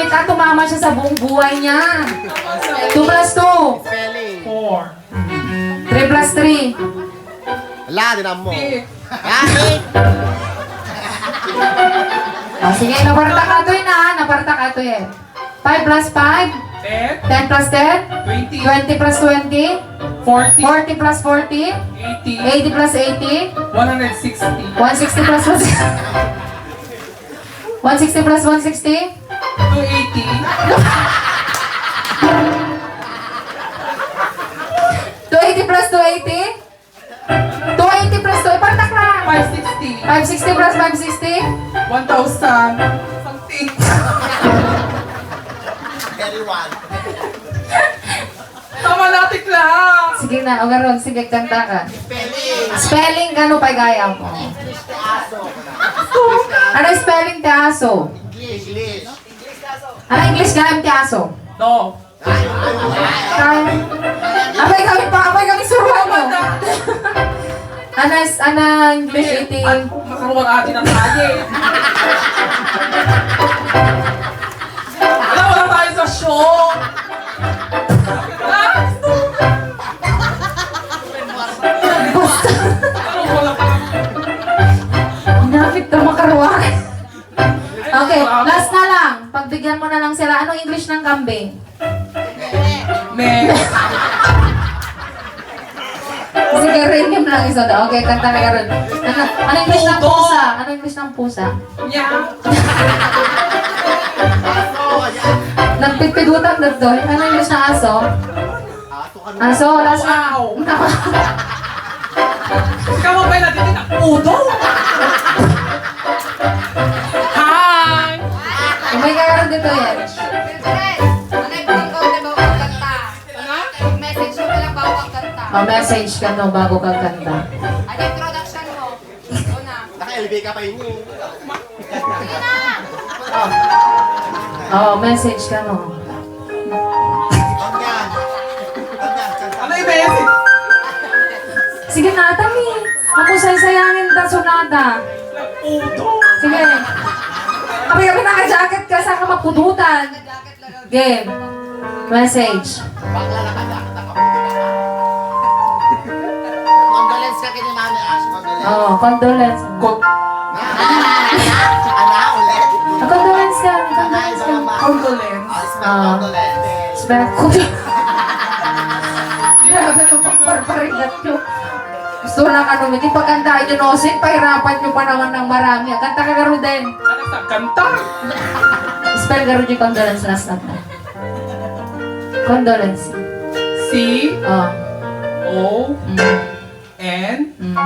spelling ka, tumama siya sa buong buhay niya. 2 plus 2. Spelling. 4. 3 plus 3. Wala, dinan mo. 6. Oh, sige, naparta ka to yun ha. Naparta ka to yun. 5 plus 5. 10. 10 plus 10. 20. 20 plus 20. 40. 40 plus 40. 80. 80 plus 80. 160. 160 plus 160. 160 plus 160. 280. 280 plus 280. 280 plus 280. Partak na. 560. 560 plus 560. 1,000. Something. Everyone. Tama natin lang. Sige na, o garon. Sige, kanta ka. Spelling. Spelling, gano pa gaya mo? English te aso. Ano spelling te aso? English. Ano English gayam te aso? No. Abay kami suruhan mo. Ano English eating? Makaruwang atin ang kaya. Wala tayo sa show. Basta. Wala pa. Hinapit ka makaruwak. Okay, last na lang. Pagbigyan mo na lang sila. Anong English ng kambing? Me. Sige, random lang isa daw. Okay, kanta ka rin. Ano English ng pusa? Ano English ng pusa? Yeah. Nagpipidutan na doon. Ano English ng aso? Aso, last na. Wow. Ikaw mo ba yung natitin ang udo? Hi! May kaya rin dito yan. Message ka no bago ka kanta. Ano yung production mo? Ito na. Naka-LB ka pa yun eh. Sige na! Message ka no. Ganyan. Ganyan. Ano yung message? Sige na, Tami. Ako say-sayangin ta sunada. Udo. Sige. Kami naka-jacket ka, saan ka mapudutan? Jacket lang. Game. Message. Bakla naka-jacket ako. Condolence ka kay ni Mami Ash. Condolence. Condolence. Ana ulit. Condolence ka. Ana Condolence isa ka. naman. Condolence. Condolence. Spell ko. Grabe nung pagparparingat nyo. Gusto lang ano, hindi pagkantaan nyo nosin, pahirapan nyo pa naman ng marami. Kanta ka garo din. Ano sa kanta? Spell garo yung condolence last na. Condolence. C Oh. O Mm. N Mm.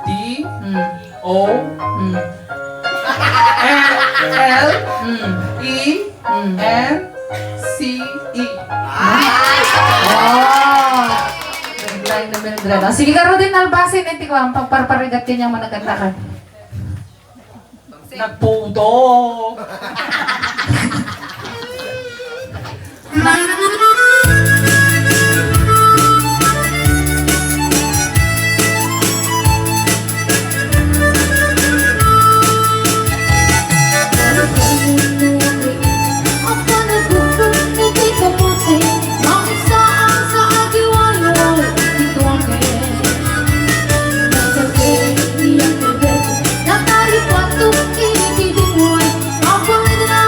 D Mm. O Mm. L Mm. E Mm. N C E. Oh! Naglain na Mildred. Sige garo din albasin. Hindi ko ang pagparparigat yun yung managkanta ka. Nagpudo. Natali pa ito, inibigin mo ay ang pangit na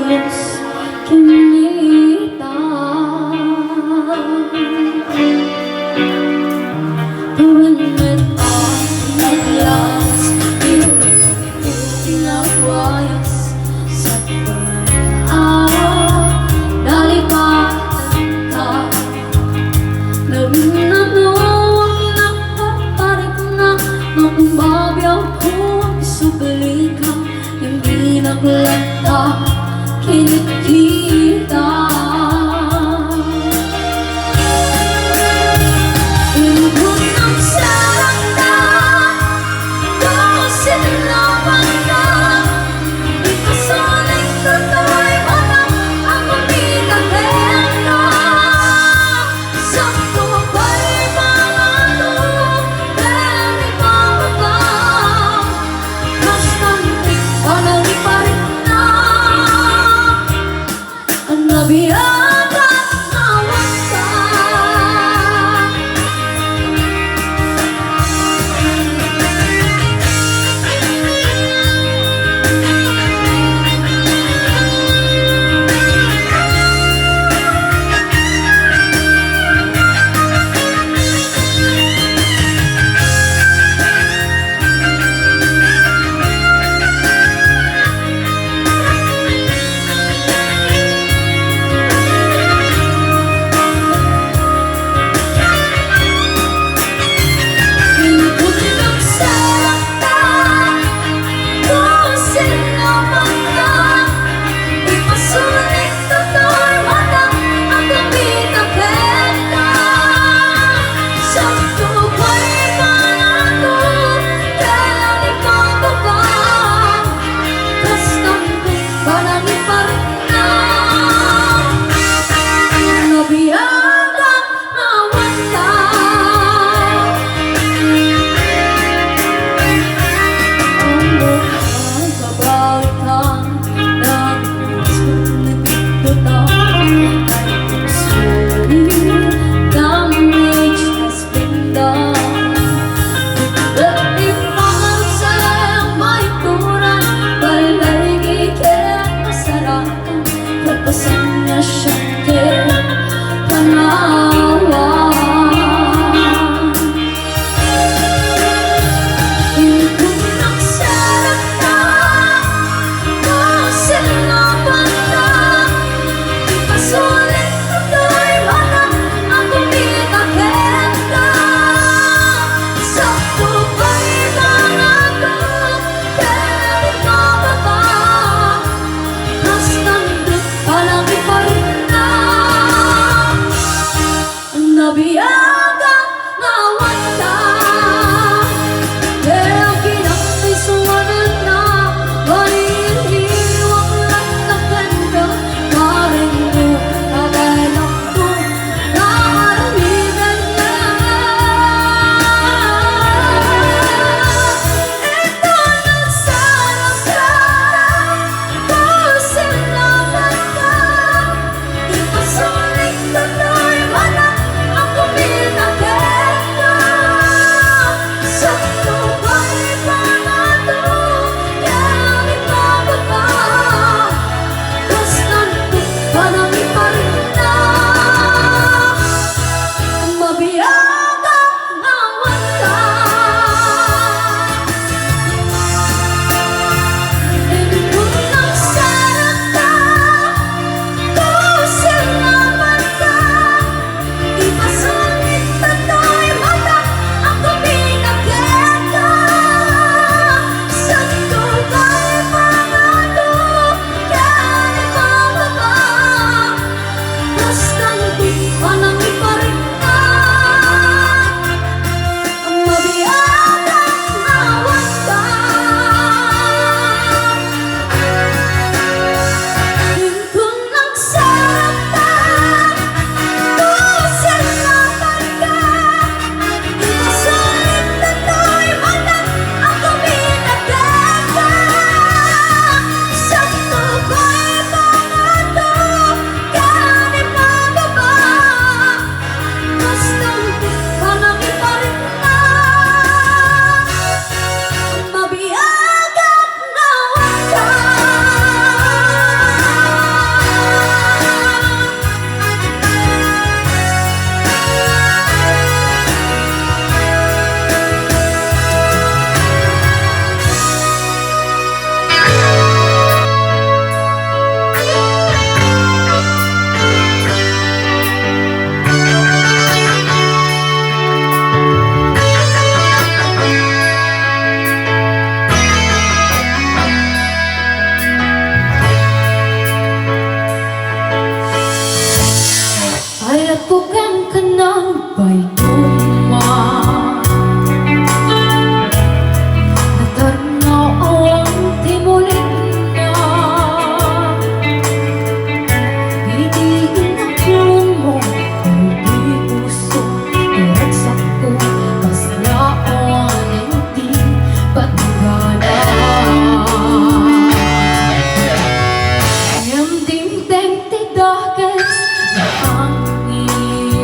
tulus kinita. Tuwing nag-ayas, pinagwayas sa araw, nalipatan ka. Nagnanuwang nakaparik na magbabiyaw ko, isubali ka, hindi naglata, kinikita. Input ng sarang na, dosin naman ka, di ka sanay tato'y walang ang umigahin ka. Sakto ba'y mga tulog, pwede pababa, bastante walang iparik na, ang nabiyag at nawasan. Bay tuma Natarnaw ang timulit na Idiin ang kulong mo Hindi puso Iragsak ko Kaslaan hindi patungana Yang ding-ding ti dagas na angin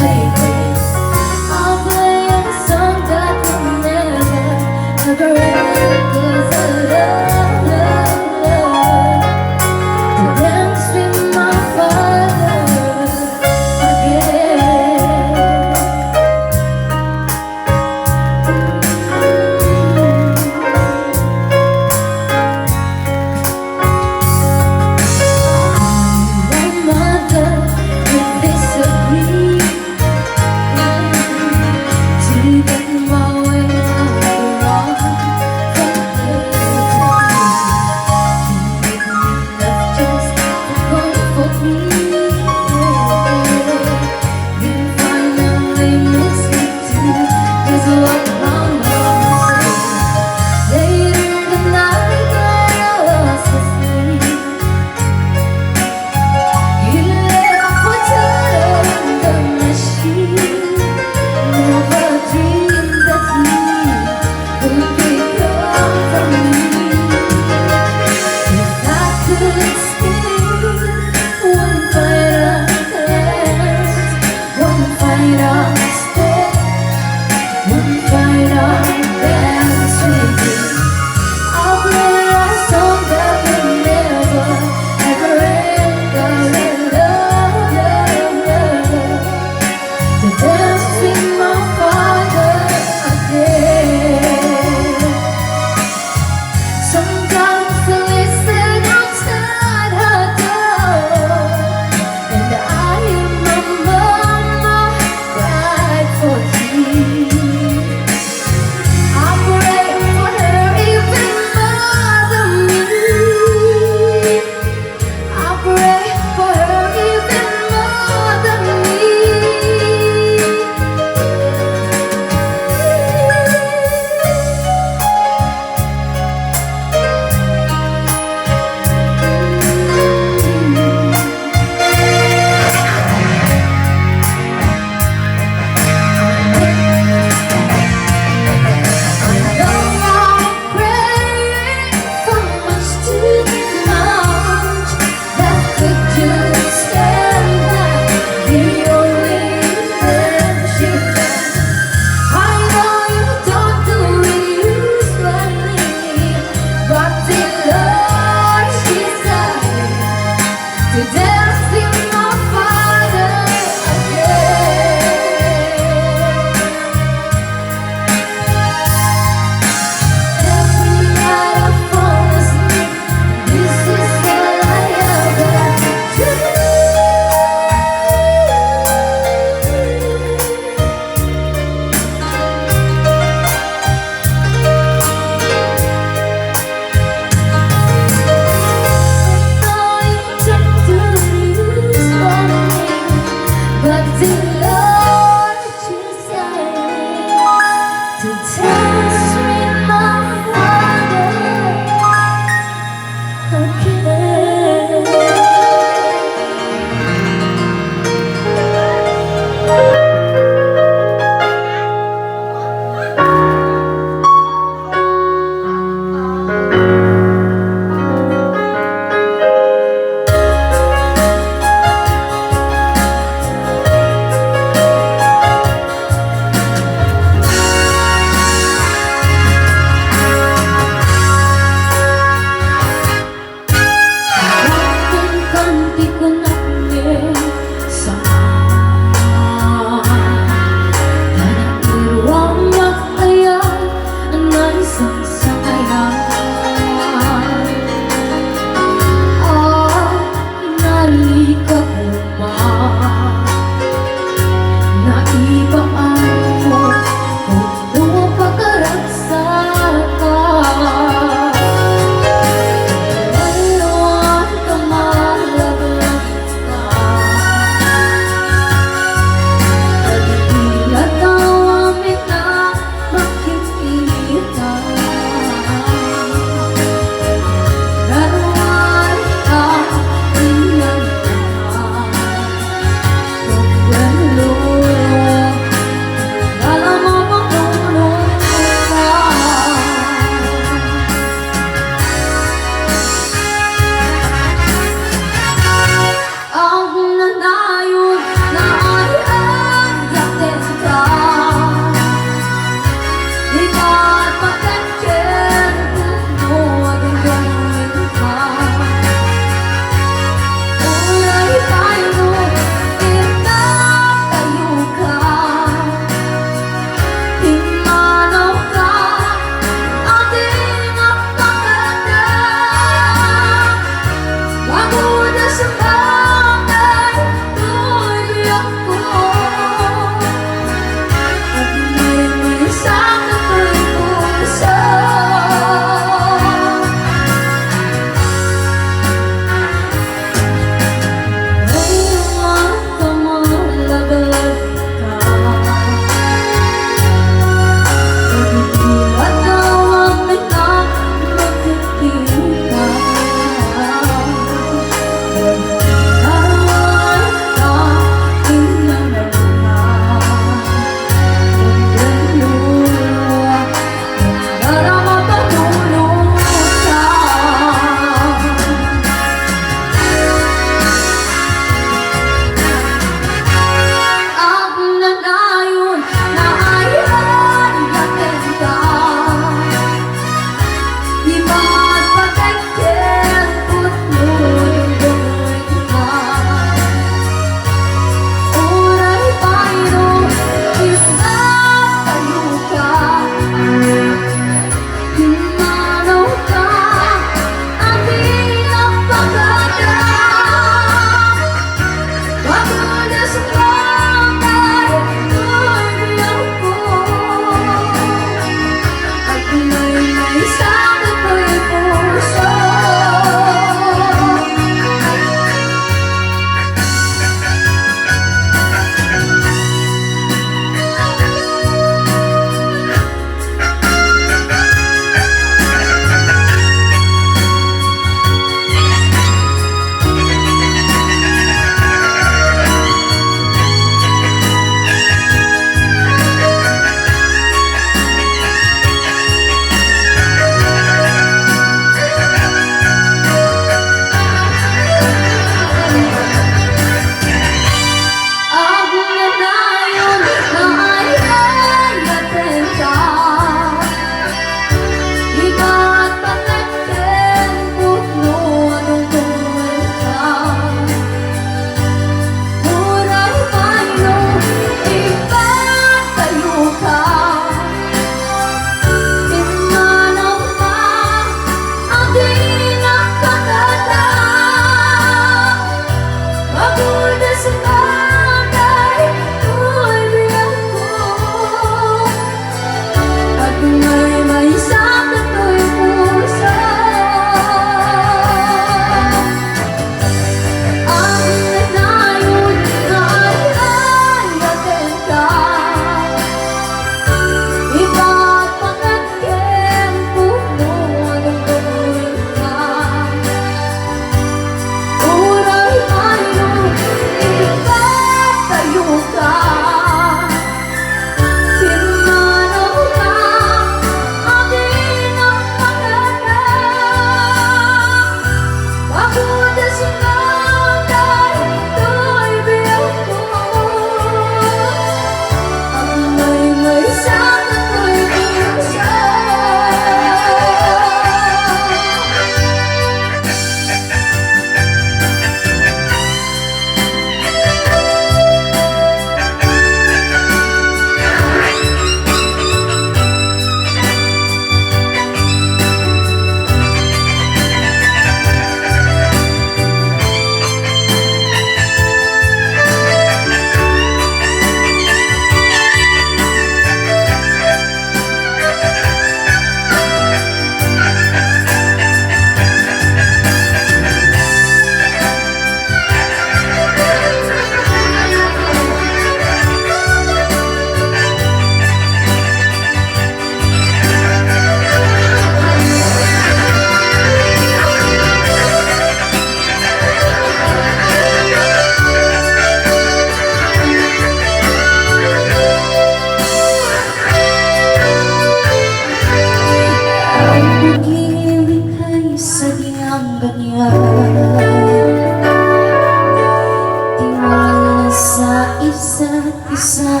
Tiwala sa isa't isa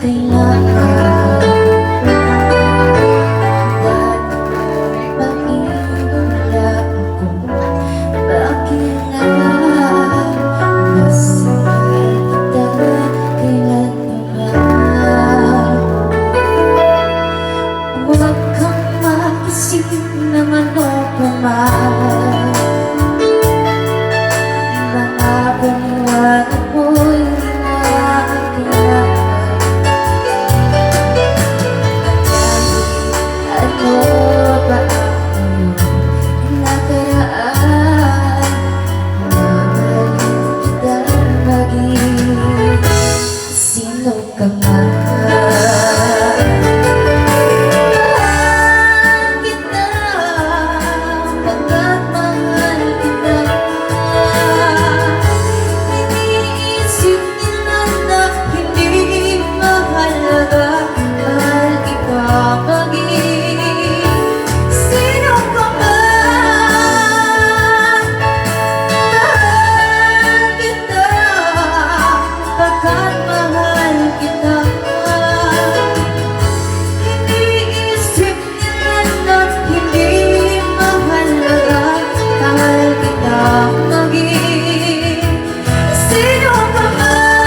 kailangan. Pag-iwala ako, bakit nga masahal kita kailan pa ba? Huwag kang mag-isip na manopaman. Mga paniwala mo'y nakakailangan. Ano ba ang iyong nakaraan? Mahalin kita maging sino ka man. Mahal kita, pagkat mahal kita. Iniisip nila na hindi mahalaga. Mahal kita maging sino ka man. Mahal kita, pagkat mahal kita. Iniisip nila na hindi mahalaga. Mahal kita maging sino ka man.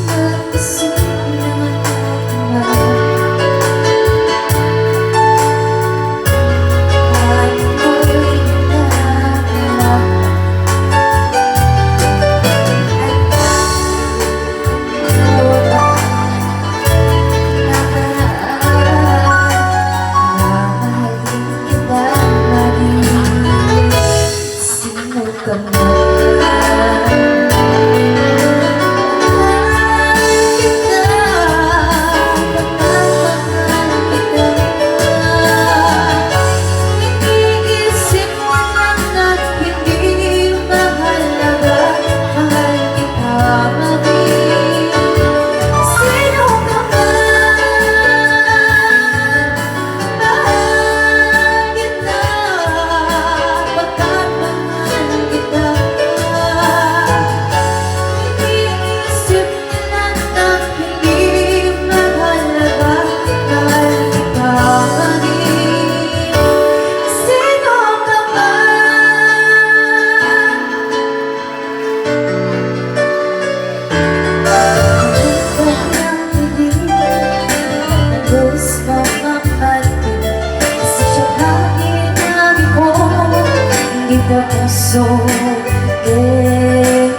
Mag-isip naman ako kahit mo'y nakakalaman. Ano ba nakaraan? Mahalin kita maging sino ka man. Iniisip mo lang na hindi mahalaga. Mahal kita maging sino ka man. Mahal kita, pagkat mahal kita. Iniisip nila na hindi mahalaga. Mahal kita maging sino ka man. Kanyang ibig, Diyos mamahalin. Kasi siya lagi ko, hindi ka puso kailangan.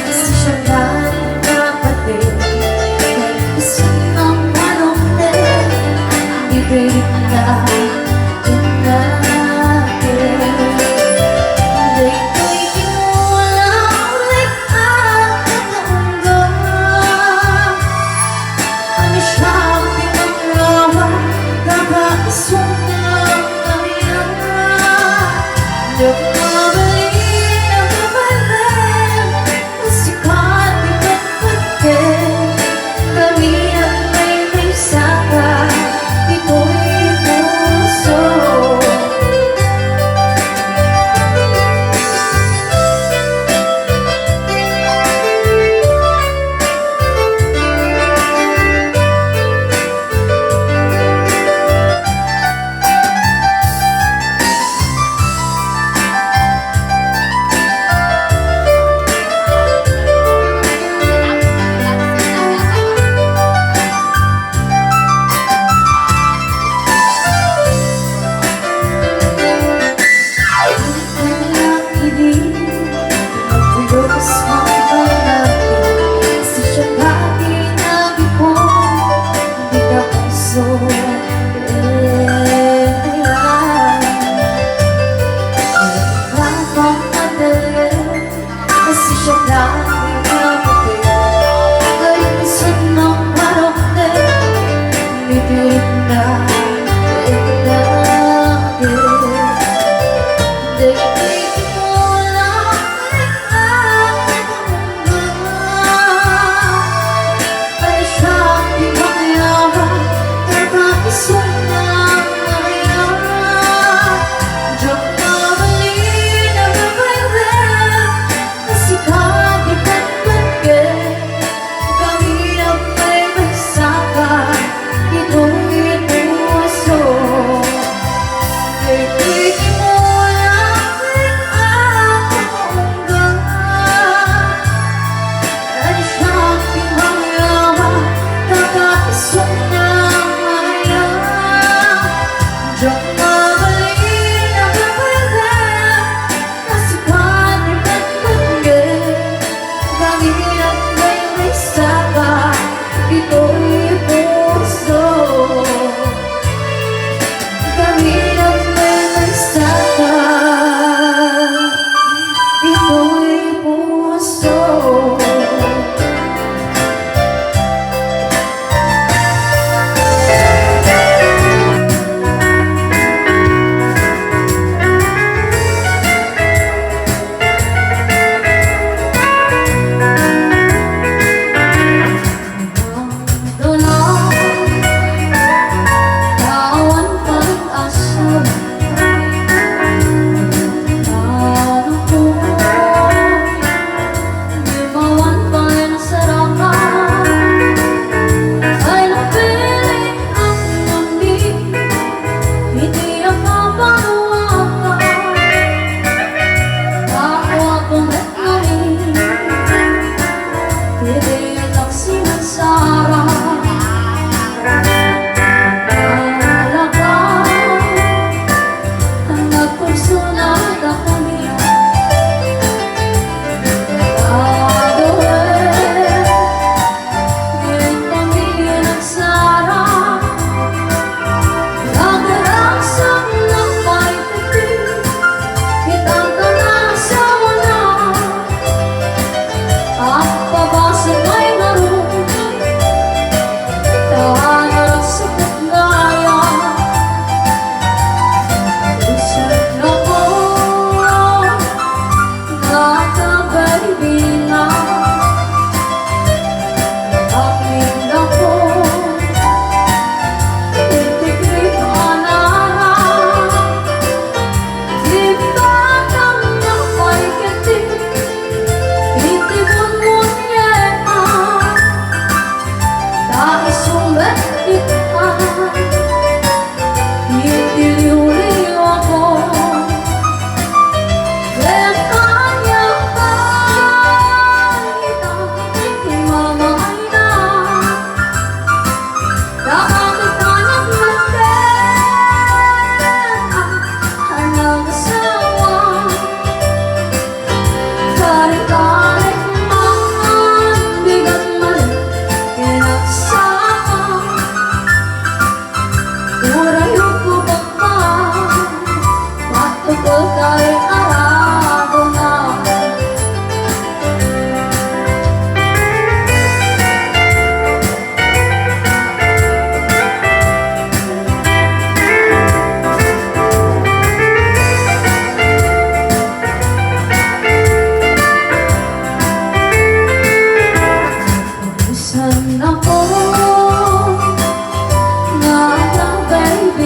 Kasi siya lagi kapatid. Kahit sinong manong din, ibig na Ano siyang pinaglawan, kakaswang na puso. Nagmamadali kasi siya lang pinapatid. Kahit minsan ng harap din, bibig na lagi. Daig mo lang ay siyang pinakayaman, nag-aisong ng maya. Diyak na mali na mabayan, kasi kapit-kapit kami ang may bagsakan, ito'y puso. Daig mo lang ang pangunggan, ay siyang pinakayaman, nag-aisong ng maya. Diyak na mali na mabayan, kasi kapit-kapit kami ang may bagsakan, ito'y puso. Kami ang may bagsakan, ito'y puso. Tawan pag-asa, ano po, limawan pa rin ang sarapan, ay napiling ang lamig, hindi ang mapahawakan. Ako akong nagkaling, hindi lang sinasara. Sana po na lang baby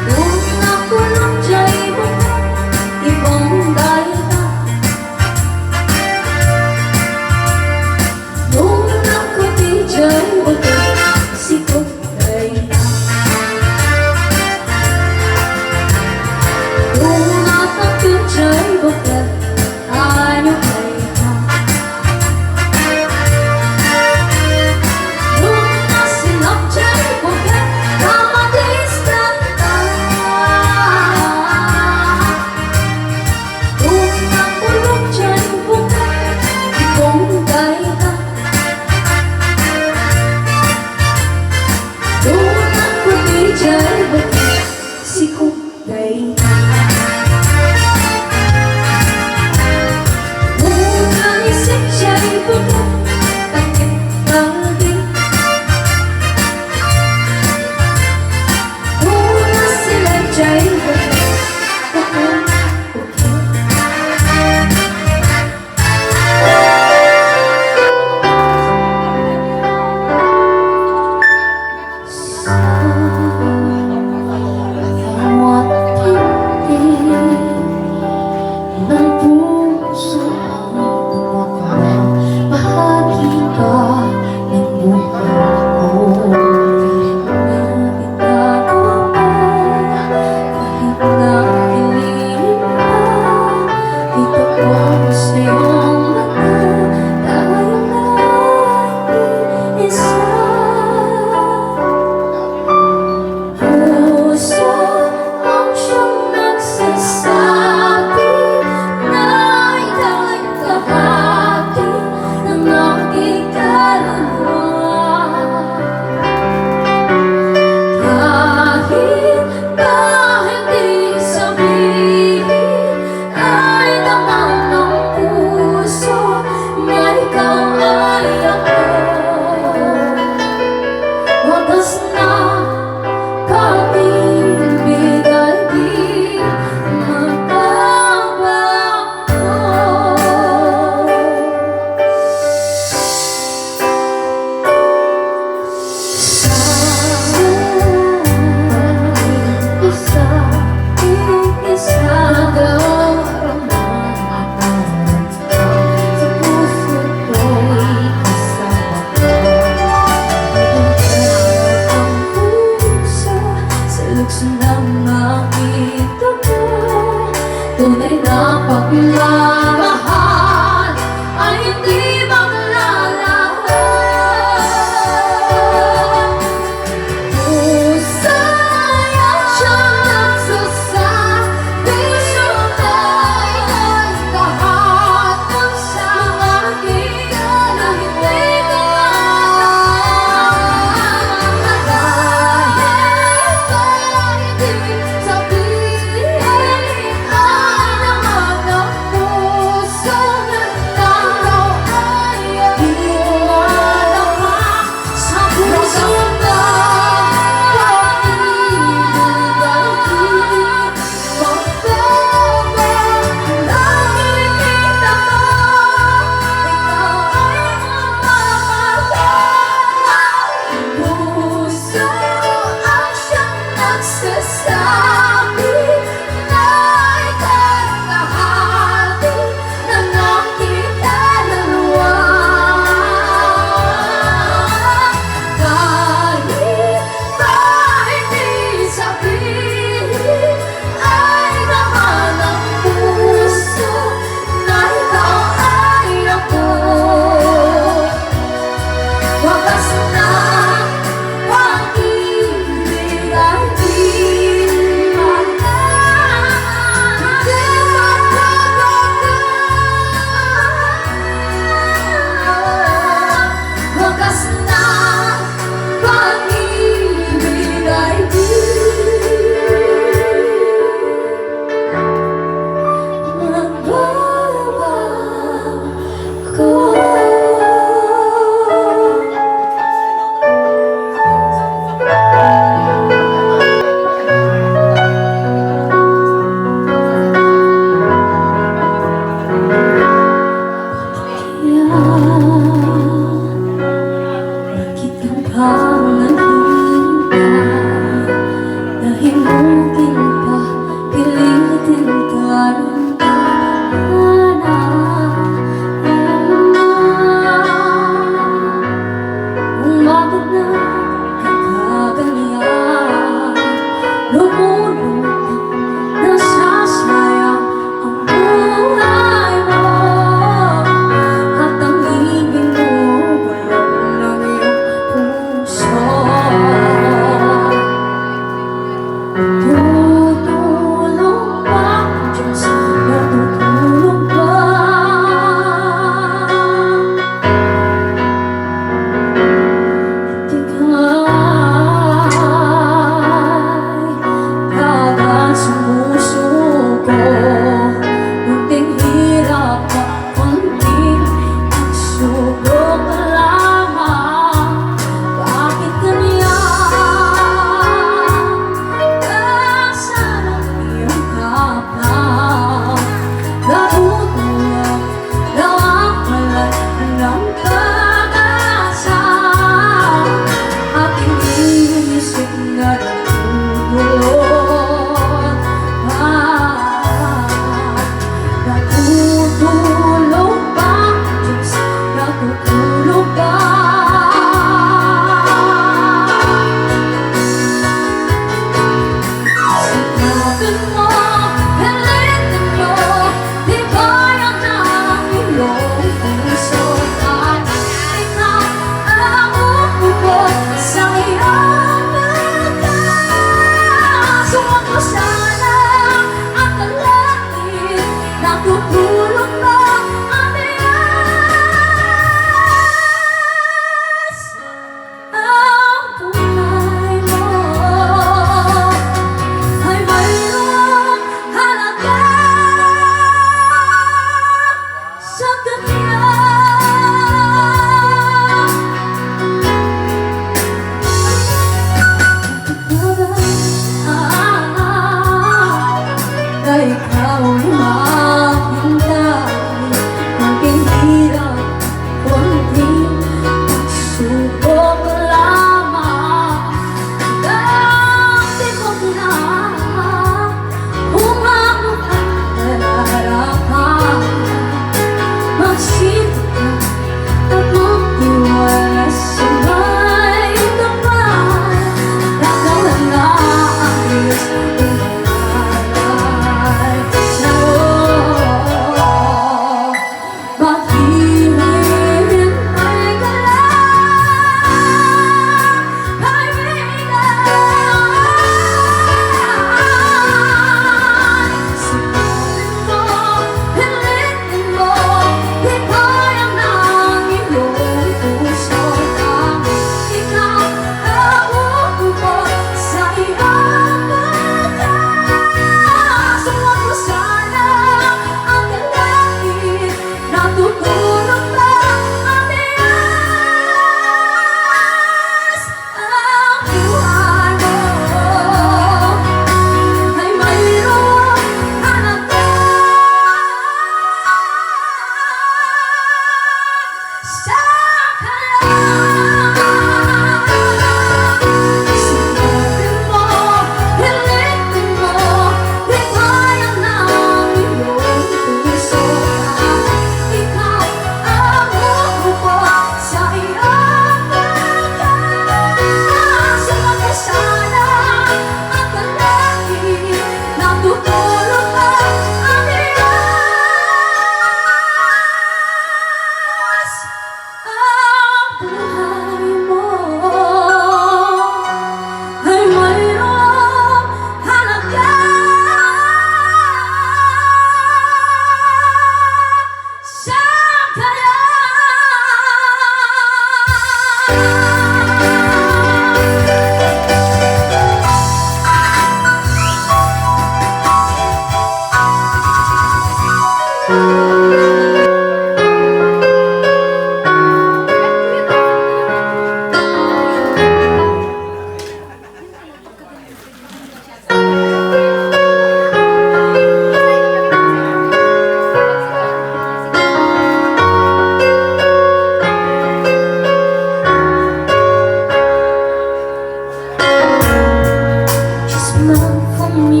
Just smile for me,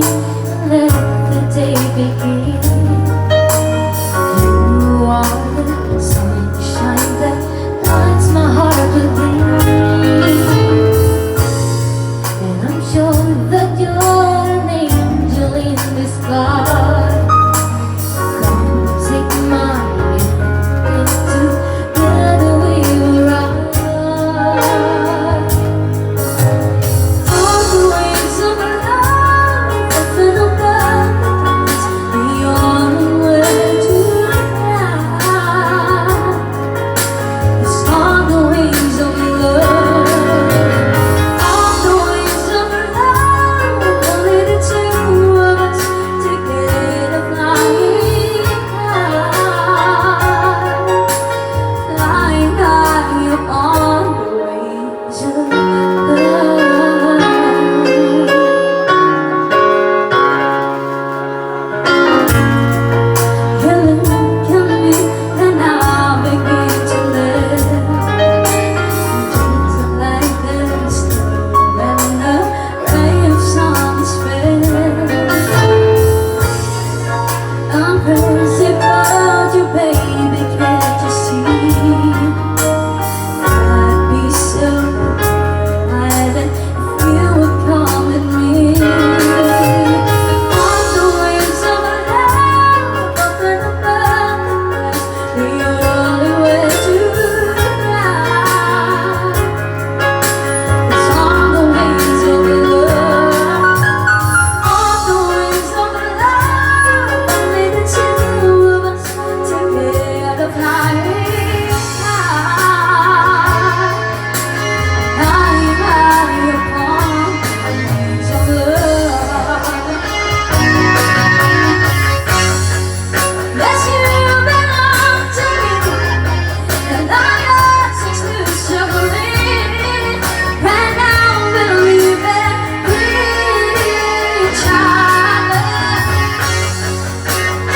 let the day begin. You are the sunshine that lights my heart within. And I'm sure that you're an angel in disguise. Come take my hand, and together we will rise. On the wings of love, open up the only way to fly. It's on the wings of love. On the wings of love, only the two of us together flying high. Flying high up on the wings of love. You look at me and I begin to live. Just like this, and the ray of sun is filled. I'm crazy about you, baby, can't you see? I'd be so glad if you would come with me. On the wings of love, open above the only way to fly. It's on the wings of love. On the wings of love, only the two of us together flying high. Flying high upon the wings of love. Yes, you belong to me, and our love is new suffering. Right now we'll leave it with each other.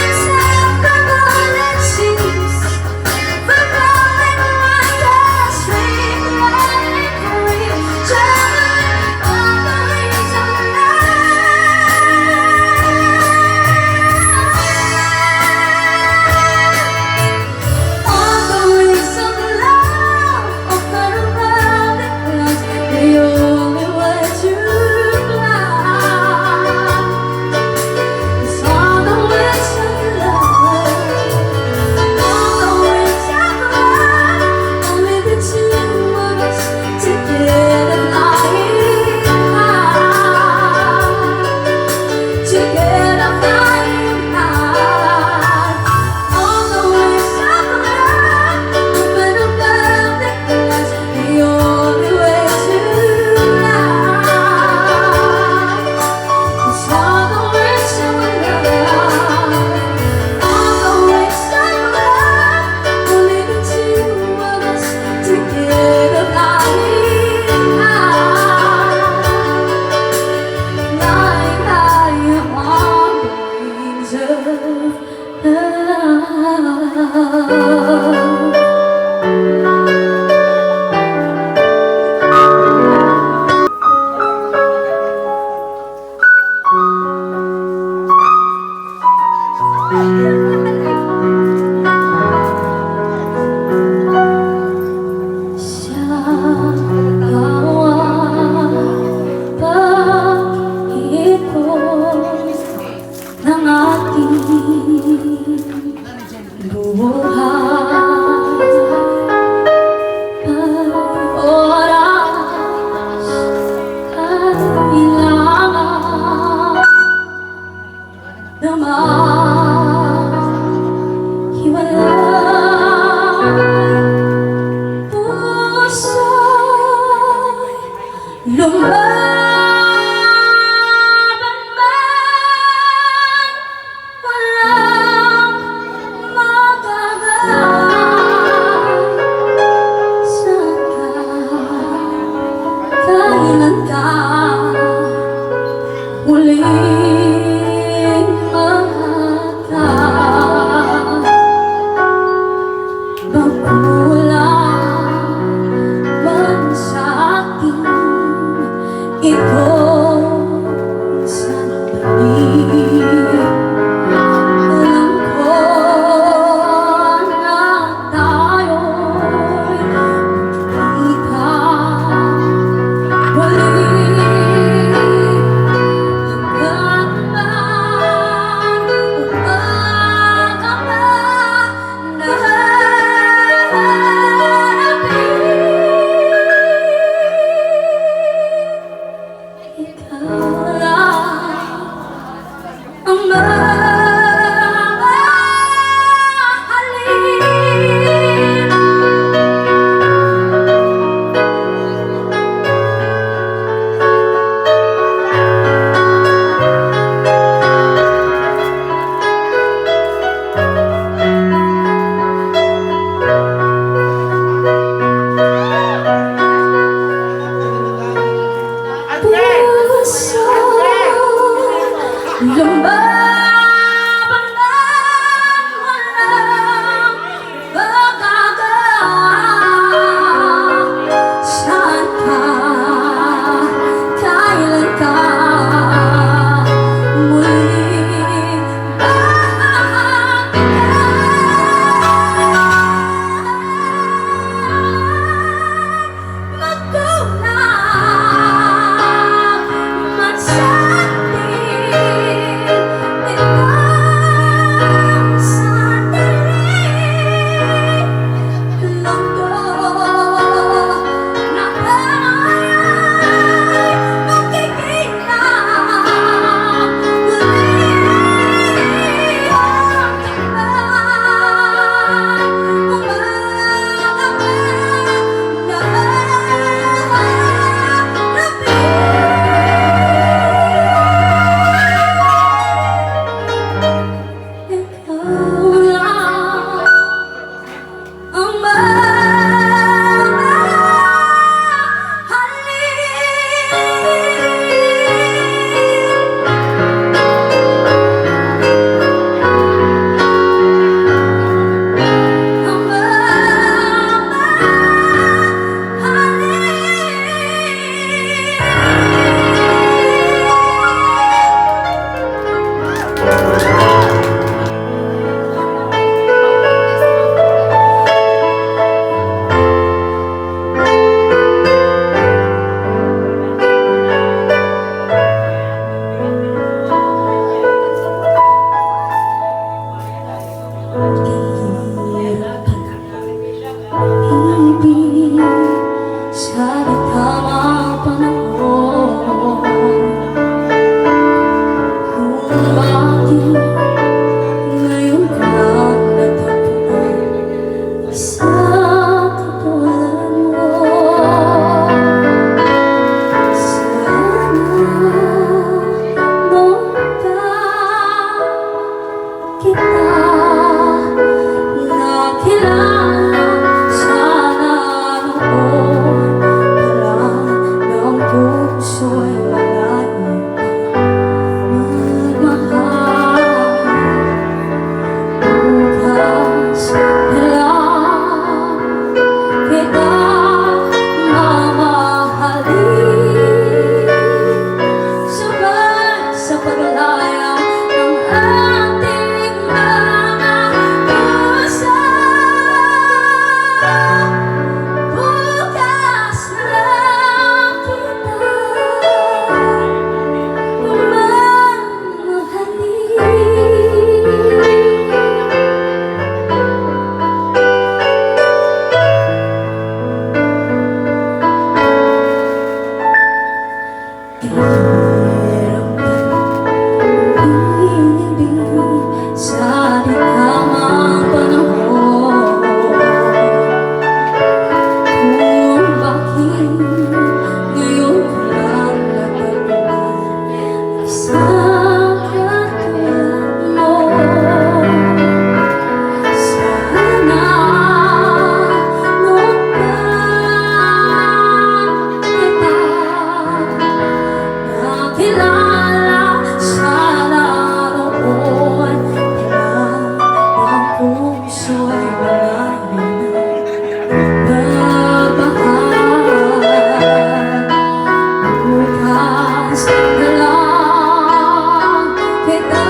Inseparable it seems, from growing like a string, running for each other on the wings of love. On the wings of love, open around the clouds, the only way to fly. It's on the wings of love. On the wings of love, only the two of us together flying high. Together flying high. On the wings of love, open above the clouds, the only way to fly. It's on the wings of love. On the wings of love, only the two of us together flying high. Flying high upon the wings of love. Siya pag-ipon ng ating buhay. Pag-oras kailangan naman Sana nung kita nakilala sa naroon, ilan ang puso'y malayo na nagmahal. Bukas na lang kita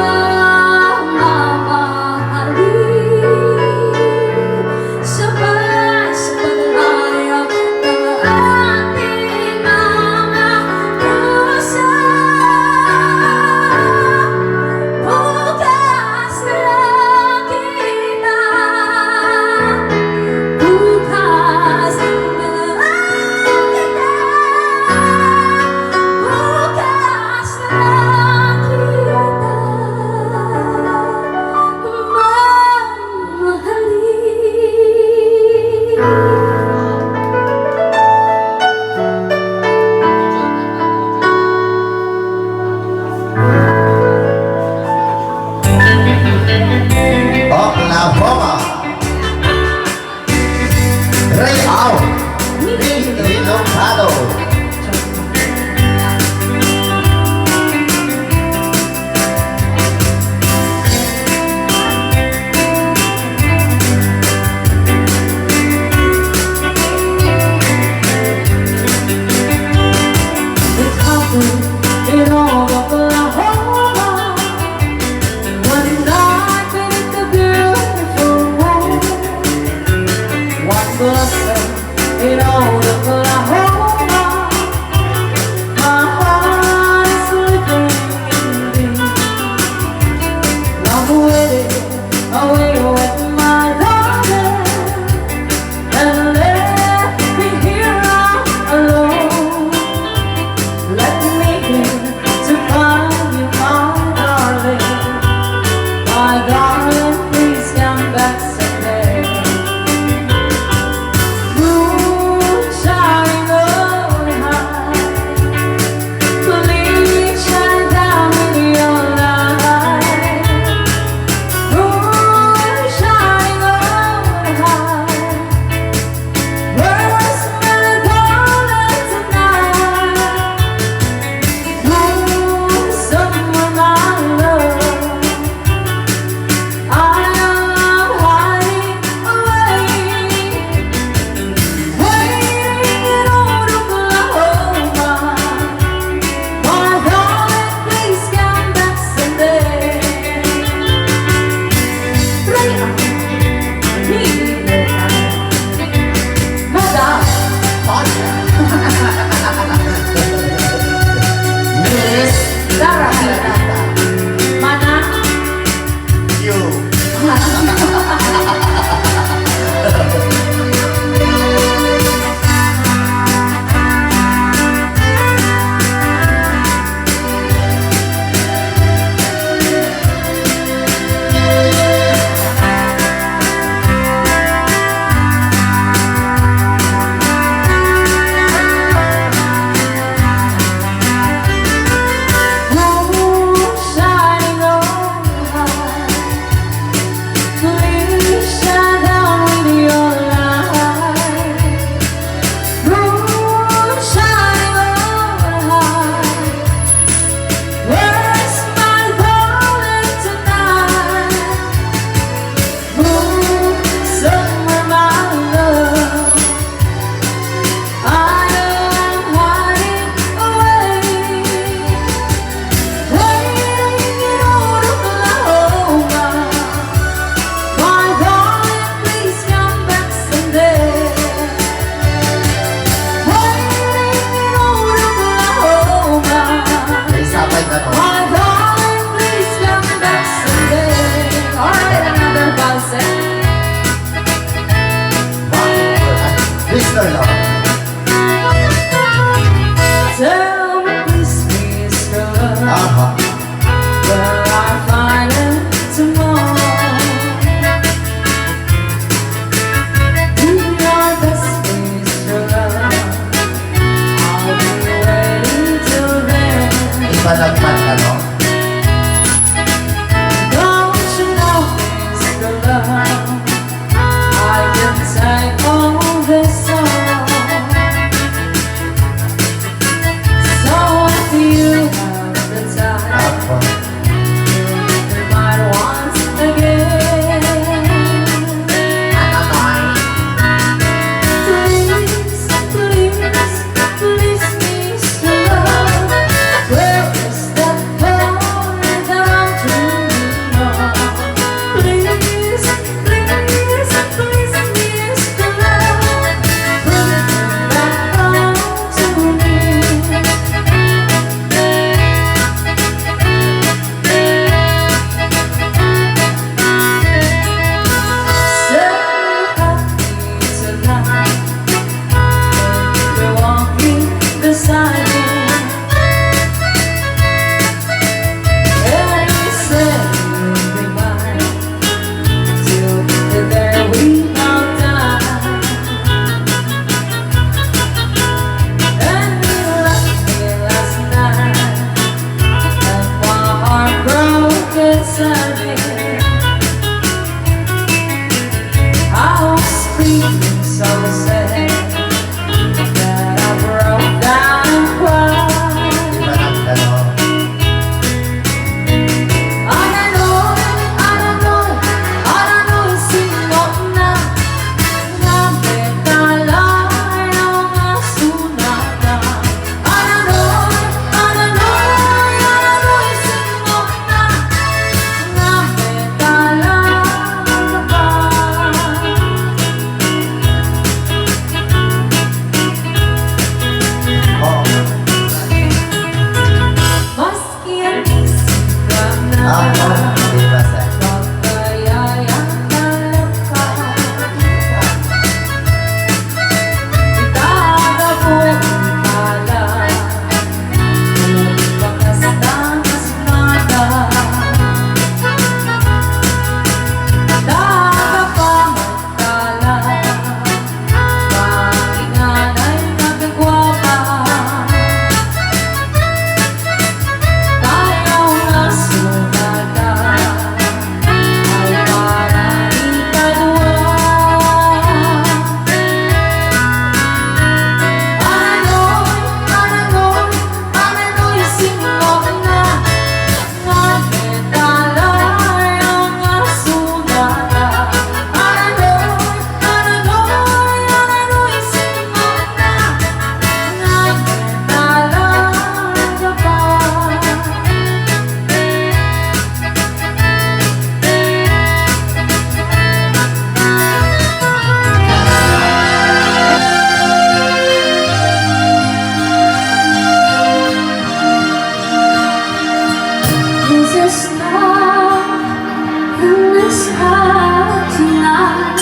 heart tonight,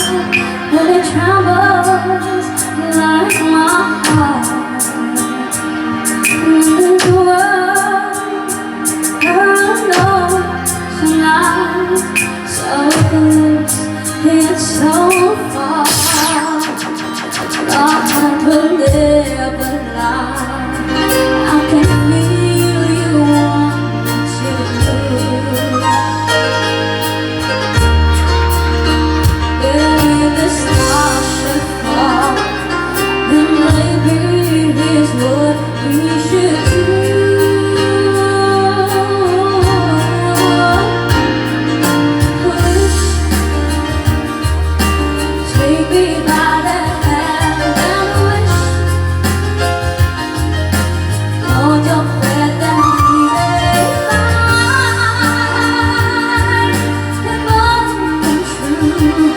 and it trembles like my heart. In the world, alone tonight, so close, yet so far. Our heart will never lie. I can feel you want to. If the stars should fall, then maybe here's what we should do. Push, take me by the hand and wish. Hold your breath and breathe mine. And both come true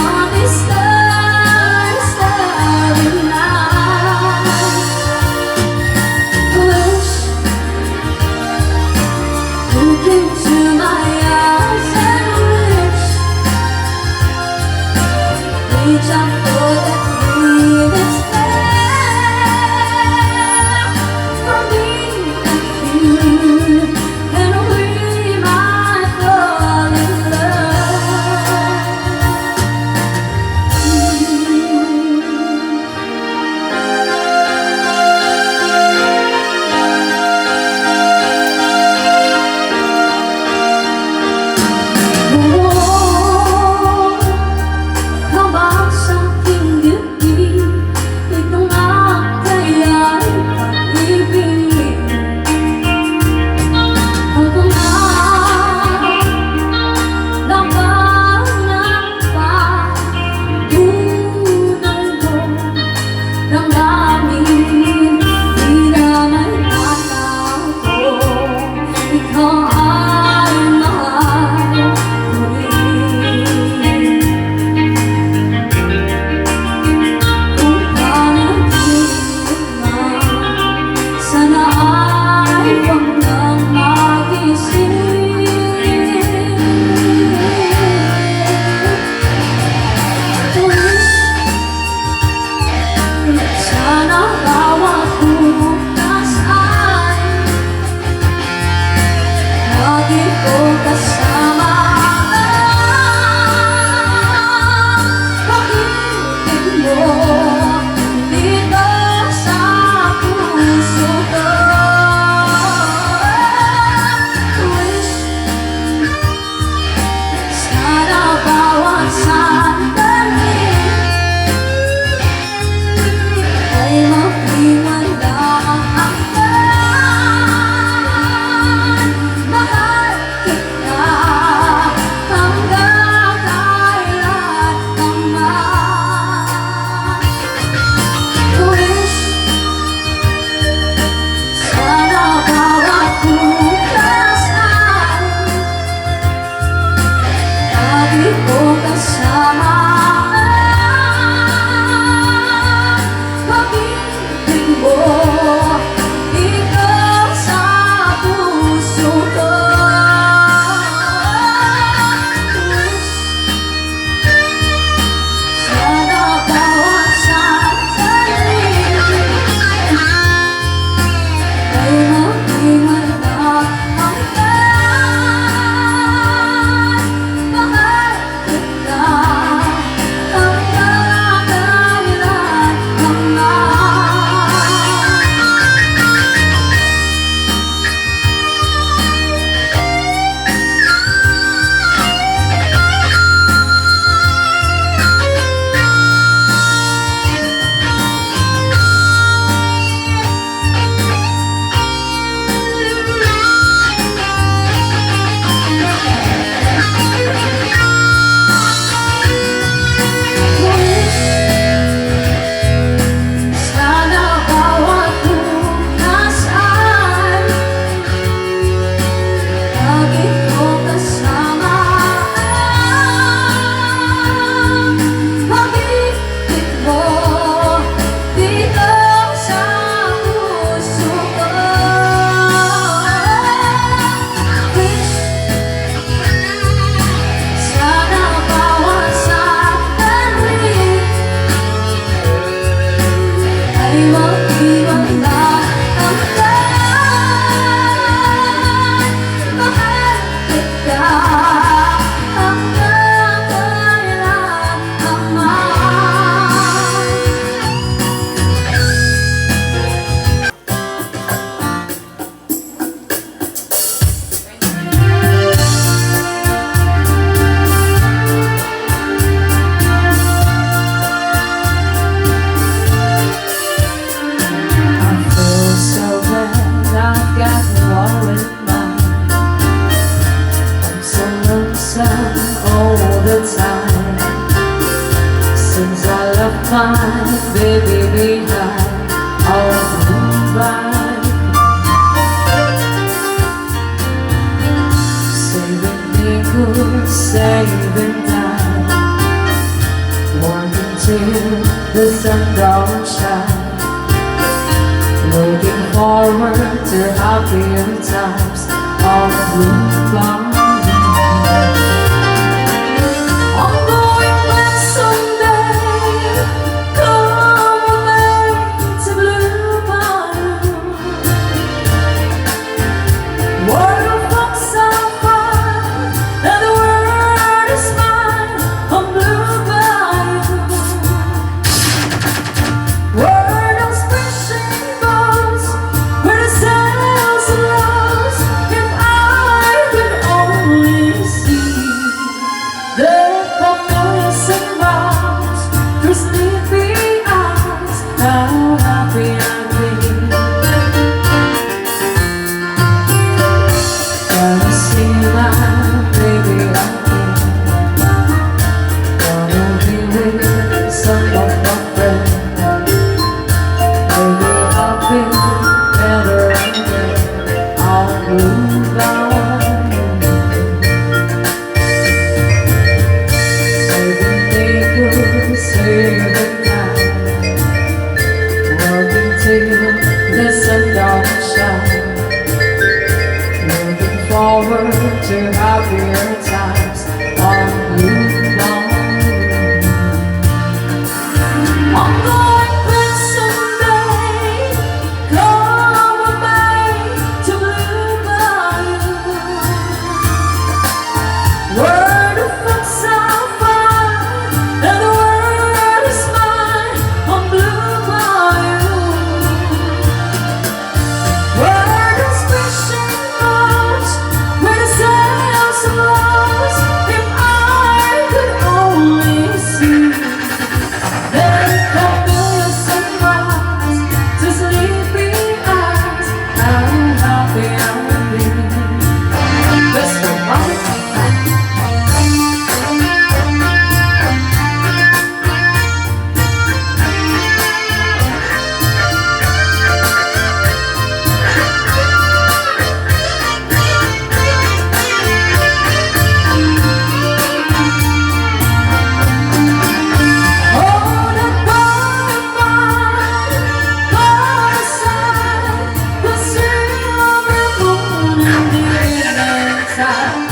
on this starry, starry night. Wish, look into my eyes and wish. Reach out for that dream that's there for me and you, and we might fall in love. Oh, how about something new? find, baby, behind all the moonlight. Saving nickels, saving time, wanting till the sun don't shine. Looking forward to happier times of blue. I'm going back someday. Come with me to Blue Bayou. Waterfalls are fine, and the world is mine on Blue Bayou. Word of splashing boats, where the sails are lost. If I could only see the familiar symbols through sleepy eyes, how happy I'd be. Gonna see my baby again. Gonna be with some of my friends. Maybe I'll be better again. I'll move on. Saving nickels, saving time, working till the sun don't shine. Looking forward to happier times on Blue Bayou. I'm going back someday. Come with me to Blue Bayou. Word of folks are fine, and the world is mine on Blue Bayou. Word of splashing boats, where the sails are lost. If I could only see the familiar sunrise to sleepy eyes, how happy I would be. Let's go, Mama. Oh, that butterfly, by side, the silver moon and the evening tide.